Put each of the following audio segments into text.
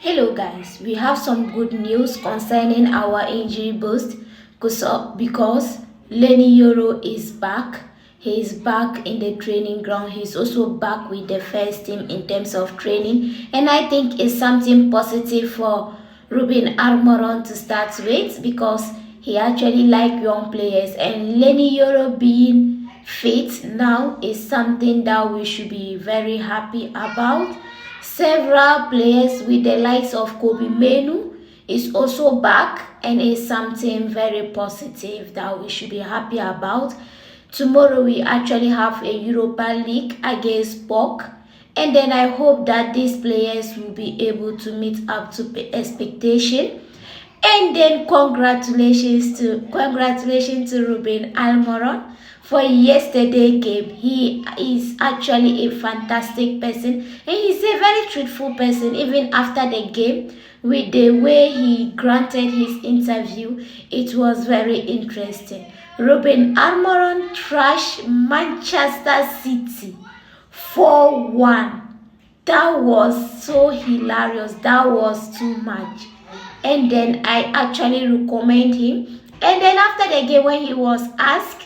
Hello guys, we have some good news concerning our injury boost because Lenny Yoro is back. He is back in the training ground. He's also back with the first team in terms of training, and I think it's something positive for Ruben Almiron to start with because he actually like young players, and Lenny Yoro being fit now is something that we should be very happy about. Several players with the likes of Kobe Menu is also back and is something very positive that we should be happy about. Tomorrow we actually have a Europa League against Bok, and then I hope that these players will be able to meet up to expectation. And then congratulations to Ruben Almiron for yesterday game. He is actually a fantastic person and he's a very truthful person even after the game. With the way he granted his interview, it was very interesting. Ruben Almiron trashed Manchester City 4-1. That was so hilarious. That was too much. And then I actually recommend him. And then after the game, when he was asked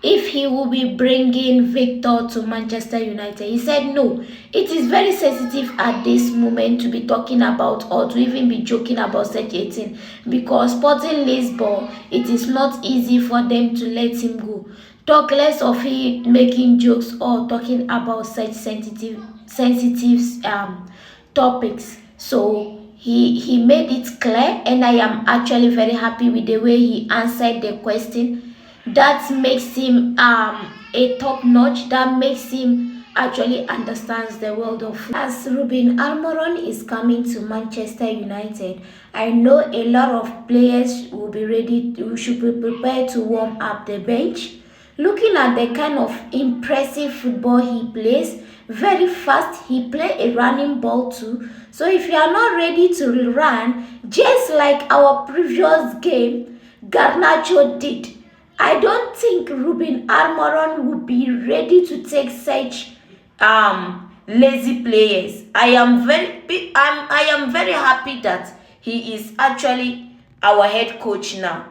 if he will be bringing Victor to Manchester United, he said no. It is very sensitive at this moment to be talking about or to even be joking about such a thing because Sporting Lisbon, it is not easy for them to let him go. Talk less of him making jokes or talking about such sensitive topics. So he made it clear, and I am actually very happy with the way he answered the question. That makes him a top notch. That makes him actually understands the world of football. As Ruben Almiron is coming to Manchester United, I know a lot of players will be ready. We should be prepared to warm up the bench. Looking at the kind of impressive football he plays, very fast, he play a running ball too. So if you are not ready to run, just like our previous game, Garnacho did, I don't think Ruben Almiron would be ready to take such lazy players. I am very happy that he is actually our head coach now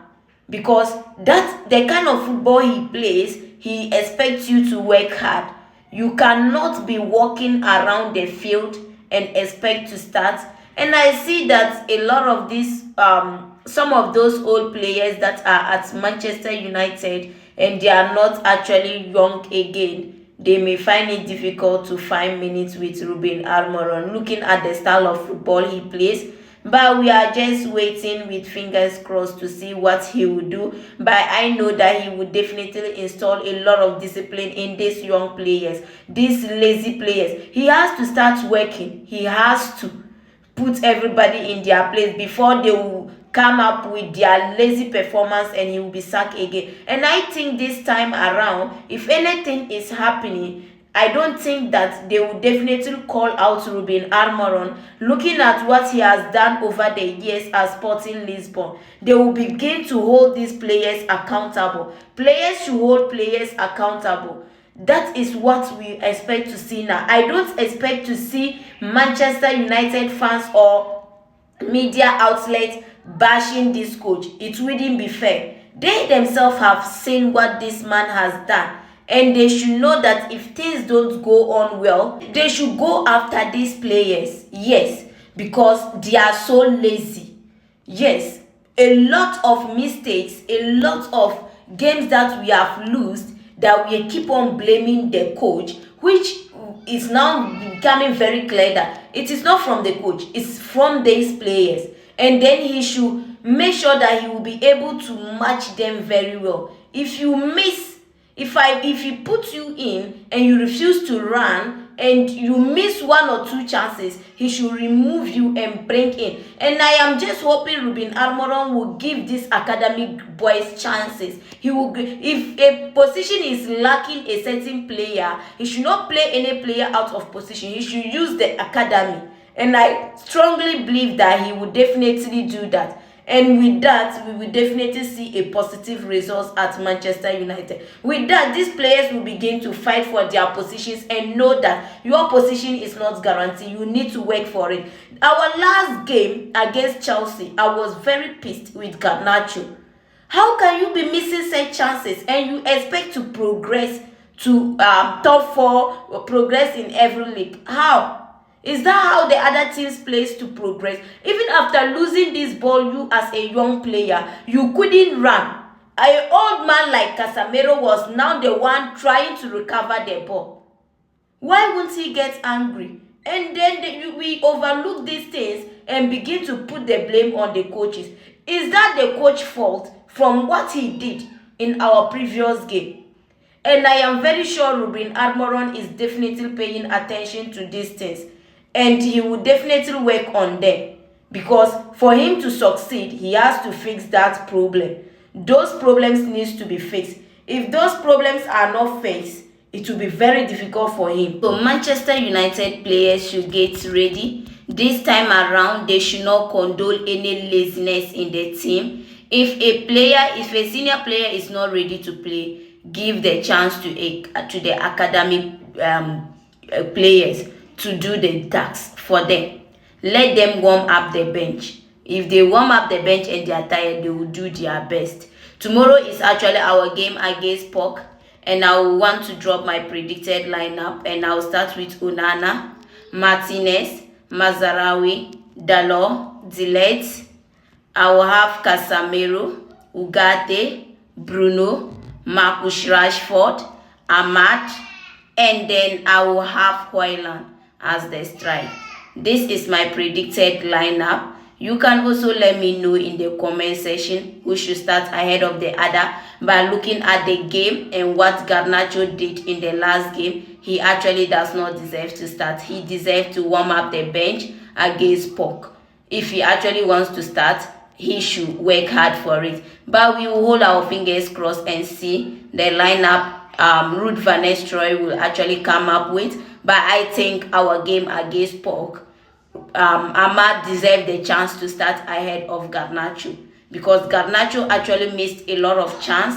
because that's the kind of football he plays. He expects you to work hard. You cannot be walking around the field and expect to start. And I see that a lot of these some of those old players that are at Manchester United and they are not actually young again, they may find it difficult to find minutes with Ruben Almiron looking at the style of football he plays. But we are just waiting with fingers crossed to see what he will do. But I know that he will definitely install a lot of discipline in these young players, these lazy players. He has to start working. He has to put everybody in their place before they will come up with their lazy performance and he will be sacked again. And I think this time around, if anything is happening, I don't think that they will definitely call out Ruben Almiron. Looking at what he has done over the years at Sporting Lisbon, they will begin to hold these players accountable. Players should hold players accountable. That is what we expect to see now. I don't expect to see Manchester United fans or media outlets bashing this coach. It wouldn't be fair. They themselves have seen what this man has done, and they should know that if things don't go on well, they should go after these players. Yes, because they are so lazy. Yes, a lot of mistakes, a lot of games that we have lost that we keep on blaming the coach, which is now becoming very clear that it is not from the coach, it's from these players. And then he should make sure that he will be able to match them very well. If you miss, if he puts you in and you refuse to run and you miss one or two chances, he should remove you and bring in. And I am just hoping Ruben Almiron will give these academic boys chances. He will, if a position is lacking a certain player, he should not play any player out of position. He should use the academy. And I strongly believe that he will definitely do that. And with that, we will definitely see a positive result at Manchester United. With that, these players will begin to fight for their positions and know that your position is not guaranteed. You need to work for it. Our last game against Chelsea, I was very pissed with Garnacho. How can you be missing such chances and you expect to progress to top four or progress in every league? How? Is that how the other teams plays to progress? Even after losing this ball, you as a young player, you couldn't run. An old man like Casemiro was now the one trying to recover the ball. Why won't he get angry? And then we overlook these things and begin to put the blame on the coaches. Is that the coach's fault from what he did in our previous game? And I am very sure Ruben Amorim is definitely paying attention to these things. And he will definitely work on them. Because for him to succeed, he has to fix that problem. Those problems need to be fixed. If those problems are not fixed, it will be very difficult for him. So Manchester United players should get ready. This time around, they should not condone any laziness in the team. If a senior player is not ready to play, give the chance to the academy players to do the task for them. Let them warm up the bench. If they warm up the bench and they are tired, they will do their best. Tomorrow is actually our game against PAOK, and I will want to drop my predicted lineup, and I will start with Onana, Martinez, Mazarawi, Dalot, Delete. I will have Casemiro, Ugarte, Bruno, Marcus Rashford, Ahmad, and then I will have Hojlund as the strike. This is my predicted lineup. You can also let me know in the comment section who should start ahead of the other by looking at the game and what Garnacho did in the last game. He actually does not deserve to start. He deserves to warm up the bench against PAOK. If he actually wants to start, he should work hard for it. But we will hold our fingers crossed and see the lineup Ruud van Nistelrooy will actually come up with. But I think our game against PAOK, Ahmad deserved the chance to start ahead of Garnacho, because Garnacho actually missed a lot of chance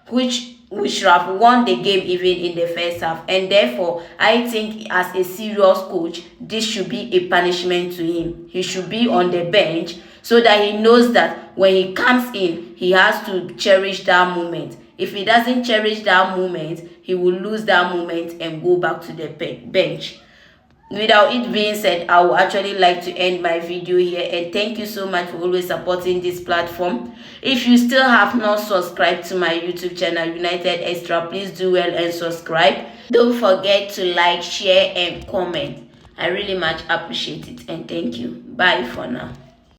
which should have won the game even in the first half. And therefore, I think as a serious coach, this should be a punishment to him. He should be on the bench so that he knows that when he comes in, he has to cherish that moment. If he doesn't cherish that moment, he will lose that moment and go back to the bench. Without it being said, I would actually like to end my video here, and thank you so much for always supporting this platform. If you still have not subscribed to my YouTube channel United Extra, please do well and subscribe. Don't forget to like, share and comment. I really much appreciate it, and thank you. Bye for now.